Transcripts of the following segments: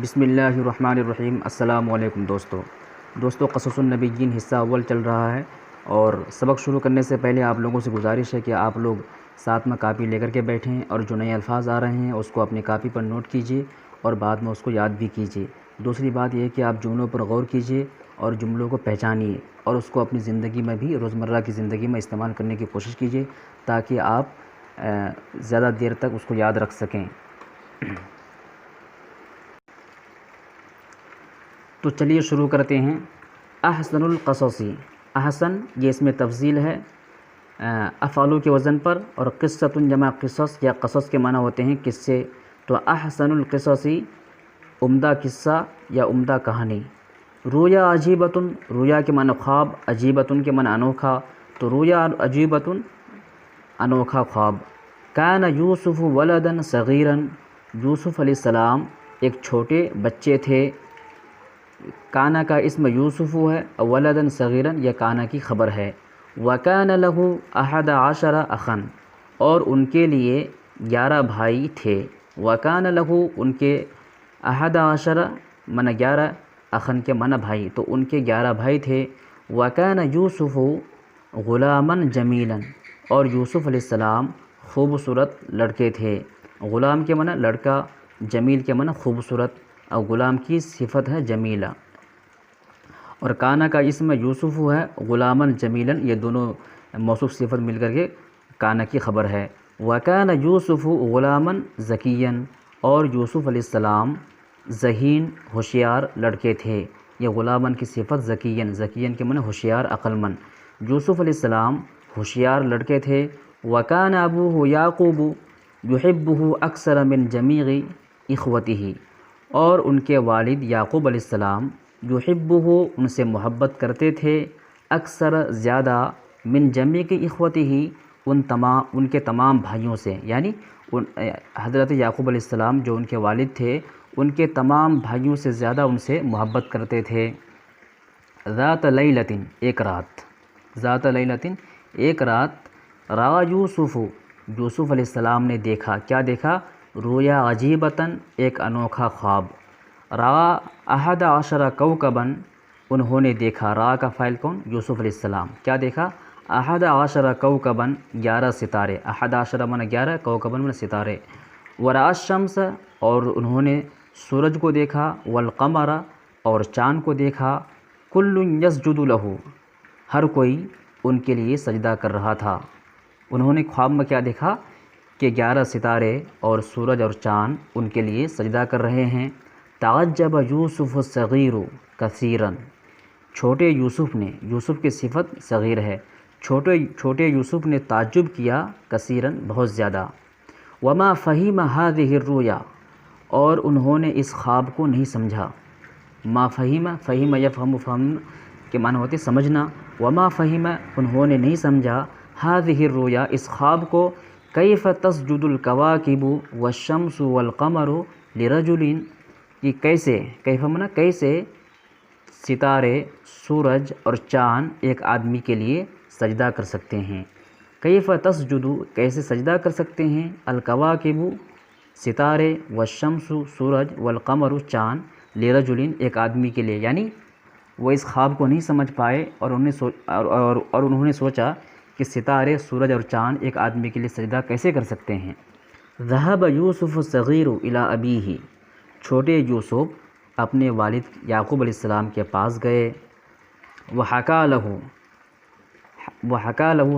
بسم اللہ الرحمن الرحیم۔ السلام علیکم دوستو قصص النبیین حصہ اول چل رہا ہے، اور سبق شروع کرنے سے پہلے آپ لوگوں سے گزارش ہے کہ آپ لوگ ساتھ میں کاپی لے کر کے بیٹھیں، اور جو نئے الفاظ آ رہے ہیں اس کو اپنی کاپی پر نوٹ کیجیے اور بعد میں اس کو یاد بھی کیجیے۔ دوسری بات یہ ہے کہ آپ جملوں پر غور کیجیے اور جملوں کو پہچانیے، اور اس کو اپنی زندگی میں بھی روزمرہ کی زندگی میں استعمال کرنے کی کوشش کیجیے تاکہ آپ زیادہ دیر تک اس کو یاد رکھ سکیں۔ تو چلیے شروع کرتے ہیں۔ احسن القصصی، احسن یہ اس میں تفضیل ہے افعالو کے وزن پر، اور قصۃ جمع قصص یا قصص کے معنی ہوتے ہیں قصے۔ تو احسن القصصی عمدہ قصہ یا عمدہ کہانی۔ رویا عجیبۃ، رویا کے معنی خواب، عجیبۃ کے معنی انوکھا، تو رویا عجیبۃ انوکھا خواب۔ کان یوسف ولدن صغیرا، یوسف علیہ السلام ایک چھوٹے بچے تھے۔ کانا کا اسم یوسف ہے، ولدن صغیرا یہ کانا کی خبر ہے۔ وکان لہ 11 اخا، اور ان کے لیے 11 بھائی تھے۔ وکان لہ ان کے 11 من 11 اخن کے من بھائی، تو ان کے 11 بھائی تھے۔ وکان یوسف غلاما جمیلا، اور یوسف علیہ السلام خوبصورت لڑکے تھے۔ غلام کے معنی لڑکا، جمیل کے معنی خوبصورت، اور غلام کی صفت ہے جمیلہ۔ اور کانا کا اسم یوسف ہے، غلاما جمیلا یہ دونوں موصوف صفت مل کر کے کانا کی خبر ہے۔ وکان یوسف غلاما ذکیا، اور یوسف علیہ السلام ذہین ہوشیار لڑکے تھے۔ یہ غلامن کی صفت ذکین، ذکین کے معنی ہوشیار عقلمند۔ یوسف علیہ السلام ہوشیار لڑکے تھے۔ وکان ابوہ یعقوب یحبہ اکثر من جمیع اخوتہ، اور ان کے والد یعقوب علیہ السلام یحبہ ان سے محبت کرتے تھے، اکثر زیادہ، من جمیع اخوتہ ان کے تمام بھائیوں سے، یعنی حضرت یعقوب علیہ السلام جو ان کے والد تھے ان کے تمام بھائیوں سے زیادہ ان سے محبت کرتے تھے۔ ذات لیلۃ، ایک رات، ذات لیلۃ ایک رات، رأى یوسف، یوسف علیہ السلام نے دیکھا، کیا دیکھا؟ رویا عجیبۃ ایک انوکھا خواب۔ رأى 11 کوكبا، انہوں نے دیکھا، رأى کا فاعل کون؟ یوسف علیہ السلام۔ کیا دیکھا؟ 11 کوكبا 11 ستارے، 11 من 11 کوكبا من ستارے۔ ورأى الشمس، اور انہوں نے سورج کو دیکھا، والقمر اور چاند کو دیکھا، کل یسجد لہ، ہر کوئی ان کے لیے سجدہ کر رہا تھا۔ انہوں نے خواب میں کیا دیکھا کہ 11 ستارے اور سورج اور چاند ان کے لیے سجدہ کر رہے ہیں۔ تعجب یوسف الصغیر کثیرا، چھوٹے یوسف نے، یوسف کی صفت صغیر ہے، چھوٹے یوسف نے تعجب کیا، کثیرا بہت زیادہ۔ وما فہم هذه الرؤیا، اور انہوں نے اس خواب کو نہیں سمجھا۔ ما فہم، فہم یفہم، فہم کے معنی ہوتے سمجھنا۔ وما فہم، انہوں نے نہیں سمجھا، هذه الرؤیا اس خواب کو، کیف تسجد الکواکب والشمس والقمر لرجل، کہ کیسے، کیف معنی کیسے ستارے، سورج اور چاند ایک آدمی کے لیے سجدہ کر سکتے ہیں۔ کیف تسجد کیسے سجدہ کر سکتے ہیں، الکواکب ستارے، والشمس سورج، والقمر چاند، لرجل ایک آدمی کے لیے، یعنی وہ اس خواب کو نہیں سمجھ پائے، اور انہوں نے سوچا کہ ستارے، سورج اور چاند ایک آدمی کے لیے سجدہ کیسے کر سکتے ہیں۔ ذهب یوسف الصغیر الی ابیہ، چھوٹے یوسف اپنے والد یعقوب علیہ السلام کے پاس گئے۔ وحکا لہ،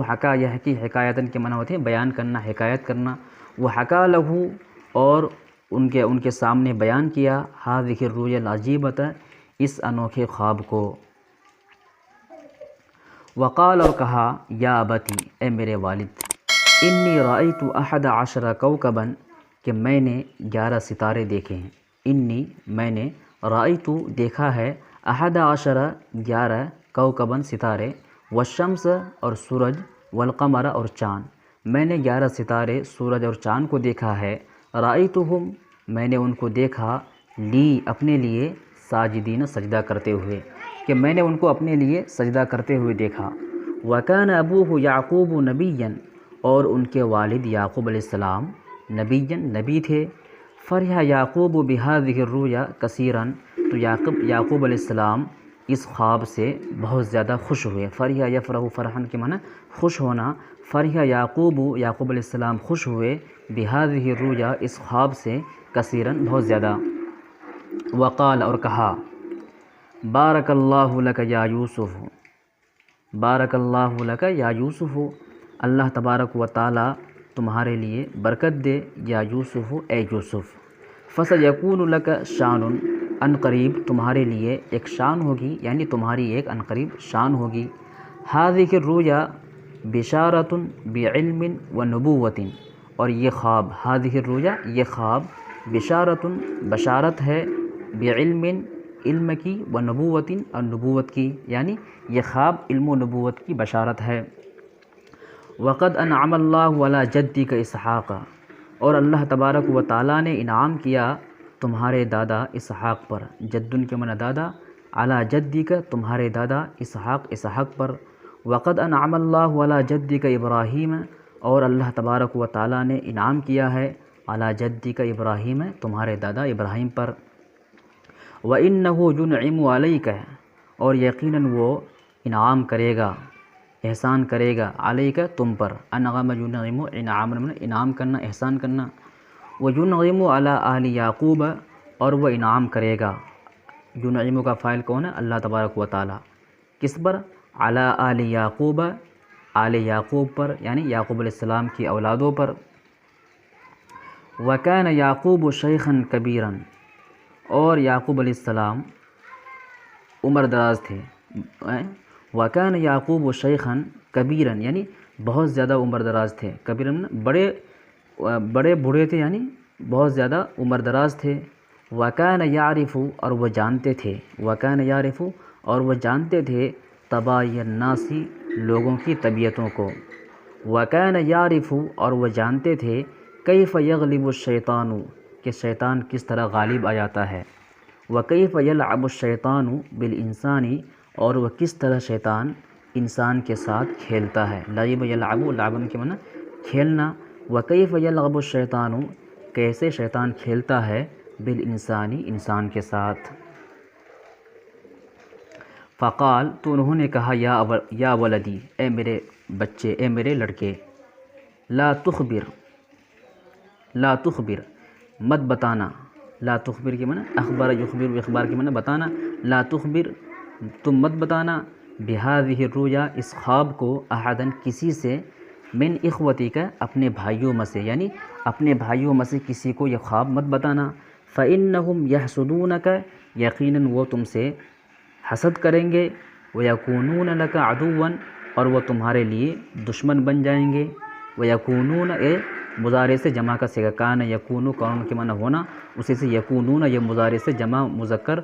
حکا یہ کی حکایتن کے معنی ہوتے ہیں بیان کرنا، حکایت کرنا۔ وحکا لہ، اور ان کے سامنے بیان کیا، ہذہ الرؤیا العجیبۃ اس انوکھے خواب کو۔ وقال اور کہا، یا ابتی اے میرے والد، انی رأیت 11 کوكبا کہ میں نے 11 ستارے دیکھے ہیں۔ انی میں نے، رأیت دیکھا ہے، 11 کوكبا ستارے، والشمس اور سورج، والقمر اور چاند، میں نے 11 ستارے، سورج اور چاند کو دیکھا ہے۔ رأیتہم میں نے ان کو دیکھا، لی اپنے لیے، ساجدین سجدہ کرتے ہوئے، کہ میں نے ان کو اپنے لیے سجدہ کرتے ہوئے دیکھا۔ وکان ابوہ یعقوب نبیا، اور ان کے والد یعقوب علیہ السلام نبی تھے۔ فرح یعقوب بہذہ الرؤیا کثیرا، تو یعقوب علیہ السلام اس خواب سے بہت زیادہ خوش ہوئے۔ فرح یفرح فرحن کے معنی خوش ہونا۔ فرح یعقوب علیہ السلام خوش ہوئے بہذہ الرؤیا اس خواب سے کثیرا بہت زیادہ۔ وقال اور کہا بارک اللہ لک یا یوسف، بارک اللہ لک یا یوسف، اللہ تبارک و تعالی تمہارے لیے برکت دے یا یوسف اے یوسف۔ فسیکون لک شان، ان قریب تمہارے لیے ایک شان ہوگی، یعنی تمہاری ایک ان قریب شان ہوگی۔ ہذہ الرؤیا بشارۃ بعلم و نبوۃ، اور یہ خواب، ہذہ الرؤیا یہ خواب، بشارۃ بشارت ہے، بعلم علم کی، و نبوۃ اور نبوت کی، یعنی یہ خواب علم و نبوت کی بشارت ہے۔ وقد انعم اللہ علی جدک اسحاق، اور اللہ تبارک و تعالیٰ نے انعام کیا تمہارے دادا اسحاق پر، جدن کے معنی دادا، علی جدک تمہارے دادا اسحاق پر۔ وقد انعم اللہ علی جدک ابراہیم، اور اللہ تبارک و تعالیٰ نے انعام کیا ہے علی جدک ابراہیم تمہارے دادا ابراہیم پر۔ وَإِنَّهُ يُنْعِمُ عَلَيْكَ، اور یقیناً وہ انعام کرے گا، احسان کرے گا، علیک تم پر، انعم ینعم، انعام کرنا، احسان کرنا۔ وَيُنْعِمُ عَلَىٰ آلِ یعقوب، اور وہ انعام کرے گا، ینعم کا فاعل کون ہے؟ اللہ تبارک و تعالی، کس پر؟ علی آل یعقوب، آل یعقوب پر، یعنی یعقوب علیہ السلام کی اولادوں پر۔ وَكَانَ یعقوب شیخا کبیرا، اور یعقوب علیہ السلام عمر دراز تھے۔ وَكَانَ یعقوب شیخا کبیرا، یعنی بہت زیادہ عمر دراز تھے، کبیرا بڑے بوڑھے تھے، یعنی بہت زیادہ عمر دراز تھے۔ وَكَانَ يَعْرِفُ، اور وہ جانتے تھے، وَكَانَ يَعْرِفُ، اور وہ جانتے تھے، طباع الناس، لوگوں کی طبیعتوں کو۔ وَكَانَ يَعْرِفُ، اور وہ جانتے تھے، كَيْفَ يَغْلِبُ الشَّيْطَانُ، کہ شیطان کس طرح غالب آ جاتا ہے۔ وَكَيْفَ يَلْعَبُ الشَّيْطَانُ بِالْإِنسَانِ، اور وہ کس طرح شیطان انسان کے ساتھ کھیلتا ہے۔ لعب یلعب، لعبن کے معنی کھیلنا۔ وَكَيْفَ يَلْعَبُ الشَّيْطَانُ، کیسے شیطان کھیلتا ہے، بالانسانی، انسان کے ساتھ۔ فقال، تو انہوں نے کہا، یا ولدی، اے میرے بچے، اے میرے لڑکے، لا تخبر، مت بتانا، لا تخبر کے معنی اخبار یخبر، اخبار کے معنی بتانا، لا تخبر تم مت بتانا، بہذہ الرؤیا اس خواب کو، احدا کسی سے، من اخوتی کا اپنے بھائیوں میں سے، یعنی اپنے بھائیوں میں سے کسی کو یہ خواب مت بتانا۔ فإنہم یحسدونک، یقیناً وہ تم سے حسد کریں گے، ویکونون لک عدوا، اور وہ تمہارے لیے دشمن بن جائیں گے۔ ویکونون، اے مضارع سے جمع کا صیغہ، کان یکون، کون کے معنی ہونا، اسی سے یکونون یہ مضارع سے جمع مذکر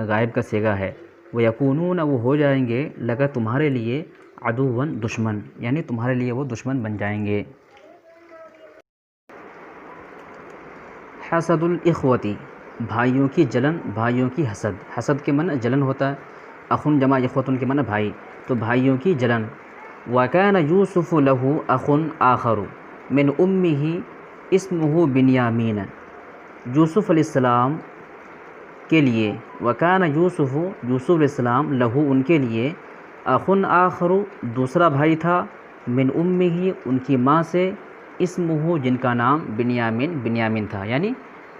غائب کا صیغہ ہے۔ ویکونون، وہ ہو جائیں گے، لگا تمہارے لیے، عدوا دشمن، یعنی تمہارے لیے وہ دشمن بن جائیں گے۔ حسد الاخوتی، بھائیوں کی جلن، بھائیوں کی حسد، حسد کے معنی جلن ہوتا ہے، اخن جمع اخوتن کے معنی بھائی، تو بھائیوں کی جلن۔ وَكَانَ يُوسُفُ لَهُ أَخٌ آخَرُ مِنْ أُمِّهِ اسْمُهُ بِنْيَامِينَ، یوسف علیہ السلام کے لیے، وَكَانَ يُوسُفُ، یوسف علیہ السلام، لہو ان کے لیے، اخن آخر دوسرا بھائی تھا، من أُمِّهِ ان کی ماں سے، اسمہ جن کا نام بنیامین تھا، یعنی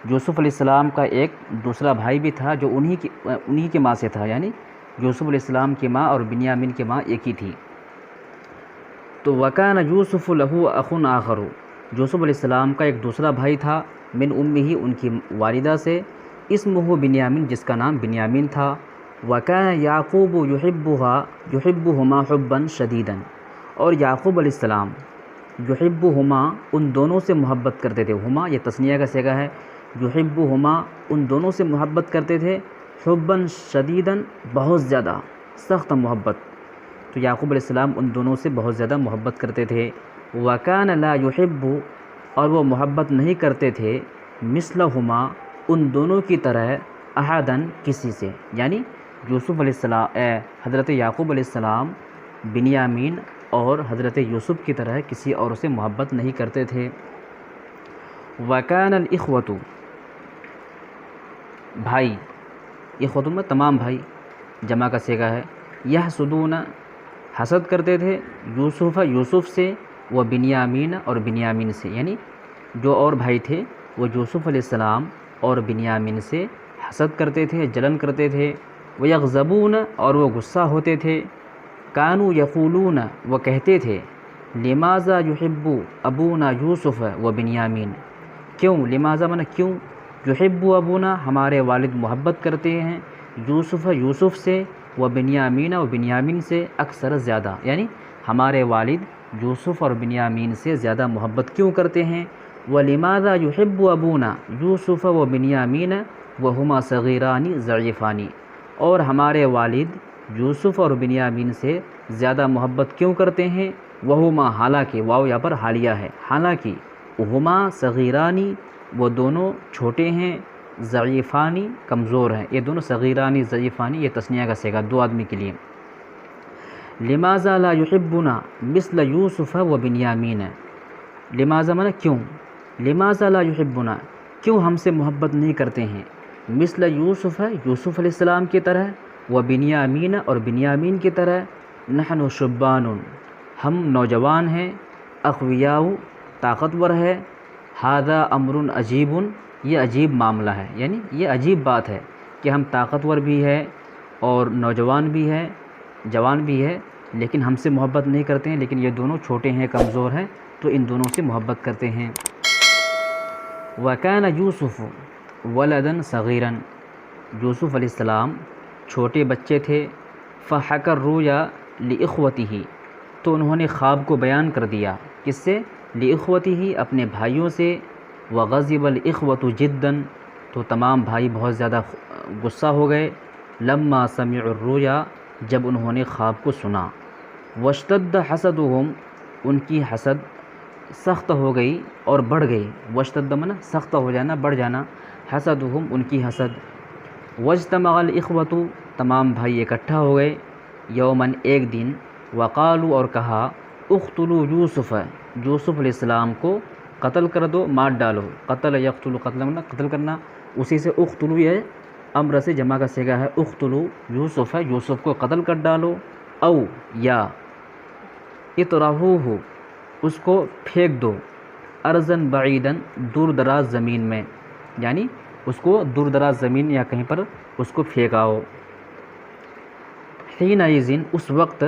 یوسف علیہ السلام کا ایک دوسرا بھائی بھی تھا جو انہی کے ماں سے تھا، یعنی یوسف علیہ السلام کی ماں اور بنیامین کی ماں ایک ہی تھی۔ تو وَكَانَ يُوسُفُ لَهُ أَخٌ آخَرُ، یوسف علیہ السلام کا ایک دوسرا بھائی تھا، من أُمِّهِ ان کی والدہ سے، اسمہ بنیامین جس کا نام بنیامین تھا۔ وَكَانَ يَعْقُوبُ يُحِبُّهُمَا حُبًّا شَدِيدًا، اور یعقوب علیہ السلام، یحبہما ان دونوں سے محبت کرتے تھے، ہما یہ تثنیہ کا صیغہ ہے، یحبہما ان دونوں سے محبت کرتے تھے، حبًا شدیداً بہت زیادہ سخت محبت، تو یعقوب علیہ السلام ان دونوں سے بہت زیادہ محبت کرتے تھے۔ وَكَانَ لَا يُحِبُّ، اور وہ محبت نہیں کرتے تھے، مثلہما ان دونوں کی طرح، احداً کسی سے، یعنی یوسف علیہ السلام، حضرت یعقوب علیہ السلام بنیامین اور حضرت یوسف کی طرح کسی اور سے محبت نہیں کرتے تھے۔ وَكَانَ الْإِخْوَةُ، بھائی، اخوتن میں تمام بھائی، جمع کا صیغہ ہے. یحسدون حسد کرتے تھے یوسف سے، و بنیامین اور بنیامین سے، یعنی جو اور بھائی تھے وہ یوسف علیہ السلام اور بنیامین سے حسد کرتے تھے، جلن کرتے تھے. ویغضبون اور وہ غصہ ہوتے تھے. کانوا یقولون وہ کہتے تھے لماذا یحب ابونا یوسف و بنیامین، کیوں، لماذا معنی کیوں، یحب ابونا ہمارے والد محبت کرتے ہیں، یوسف سے، و بنیامین و بنیامین سے اکثر زیادہ، یعنی ہمارے والد یوسف اور بنیامین سے زیادہ محبت کیوں کرتے ہیں. ولماذا یحب ابونا یوسف و بنیامین وہما صغیران ضعیفان، اور ہمارے والد یوسف اور بنیامین سے زیادہ محبت کیوں کرتے ہیں. وہما حالانکہ، واو یہاں پر حالیہ ہے، حالانکہ ہما صغیرانی وہ دونوں چھوٹے ہیں، ضعیفانی کمزور ہیں. یہ دونوں صغیرانی ضعیفانی یہ تثنیہ کا صیغہ دو آدمی کے لیے. لماذا لا یحبنا مثل یوسف و بنیامین، لماذا معنی کیوں، لماذا لا یحبنا کیوں ہم سے محبت نہیں کرتے ہیں، مثل یوسف یوسف علیہ السلام کی طرح، و بنیامین اور بنیامین کی طرح. نحن شبان ہم نوجوان ہیں، اقویاء طاقتور ہے. ھذا امر عجیب یہ عجیب معاملہ ہے، یعنی یہ عجیب بات ہے کہ ہم طاقتور بھی ہے اور نوجوان بھی ہے، جوان بھی ہے، لیکن ہم سے محبت نہیں کرتے ہیں. لیکن یہ دونوں چھوٹے ہیں، کمزور ہیں، تو ان دونوں سے محبت کرتے ہیں. وَكَانَ يُوسُفُ وَلَدًا صَغِيرًا یوسف علیہ السلام چھوٹے بچے تھے. فَحَكَى الرُّؤْيَا لِإِخْوَتِهِ تو انہوں نے خواب کو بیان کر دیا، کس سے، لِإِخْوَتِهِ اپنے بھائیوں سے. وَغَضِبَ الْإِخْوَةُ جِدًّا تو تمام بھائی بہت زیادہ غصہ ہو گئے. لَمَّا سَمِعُوا الرُّؤْيَا جب انہوں نے خواب کو سنا. وَاشْتَدَّ حَسَدُهُمْ ان کی حسد سخت ہو گئی اور بڑھ گئی. واشتد معنی سخت ہو جانا، بڑھ جانا. حسدہم ان کی حسد. واجتمع الاخوۃ تمام بھائی اکٹھا ہو گئے. یوماً ایک دن. وقالوا اور کہا اقتلوا یوسف یوسف علیہ السلام کو قتل کر دو، مار ڈالو. قتل یقتل قتل معنی قتل کرنا، اسی سے اقتلوا یہ امر سے جمع کا صیغہ ہے. اقتلوا یوسف یوسف کو قتل کر ڈالو. او یا اطرحوہ اس کو پھینک دو. ارضاً بعیداً دور دراز زمین میں، یعنی اس کو دور دراز زمین یا کہیں پر اس کو پھینکاؤ. حینئذ اس وقت.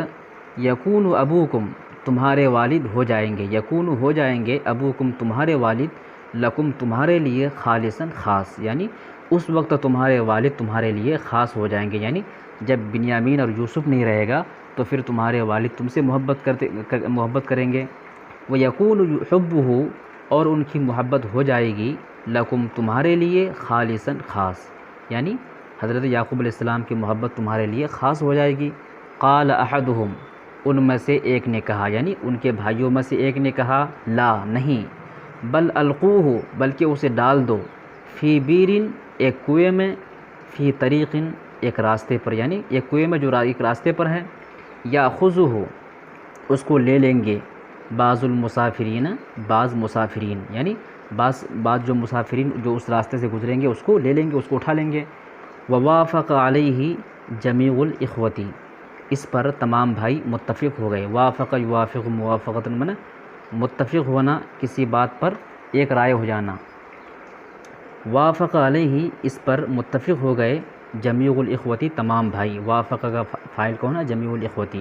یکون ابوکم تمہارے والد ہو جائیں گے، یکون ہو جائیں گے، ابوکم تمہارے والد، لکم تمہارے لیے، خالصاً خاص، یعنی اس وقت تمہارے والد تمہارے لیے خاص ہو جائیں گے. یعنی جب بنیامین اور یوسف نہیں رہے گا تو پھر تمہارے والد تم سے محبت کریں گے. وَيَكُونُ حُبُّهُ اور ان کی محبت ہو جائے گی، لکم تمہارے لیے، خالصاً خاص، یعنی حضرت یعقوب علیہ السلام کی محبت تمہارے لیے خاص ہو جائے گی. قال احدہم ان میں سے ایک نے کہا، یعنی ان کے بھائیوں میں سے ایک نے کہا، لا نہیں، بل القوہ بلکہ اسے ڈال دو، فی بیرن ایک کنویں میں، فی طریق ایک راستے پر، یعنی ایک کنویں میں جو ایک راستے پر ہے. یاخذہ اس کو لے لیں گے، بعض المسافرین بعض مسافرین، یعنی بعض جو مسافرین جو اس راستے سے گزریں گے اس کو لے لیں گے، اس کو اٹھا لیں گے. ووافق علیہ جمیع الاخوۃ اس پر تمام بھائی متفق ہو گئے. وافق یوافق موافقۃ من متفق ہونا، کسی بات پر ایک رائے ہو جانا. وافق علیہ اس پر متفق ہو گئے، جمیع الاخوۃ تمام بھائی. وافق کا فاعل کون ہے، جمیع الاخوۃ.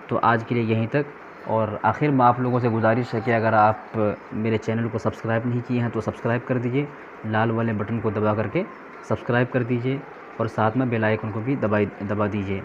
تو آج کے لیے یہیں تک. اور آخر میں آپ لوگوں سے گزارش ہے کہ اگر آپ میرے چینل کو سبسکرائب نہیں کیے ہیں تو سبسکرائب کر دیجئے، لال والے بٹن کو دبا کر کے سبسکرائب کر دیجئے، اور ساتھ میں بیل آئیکن کو بھی دبا دیجئے.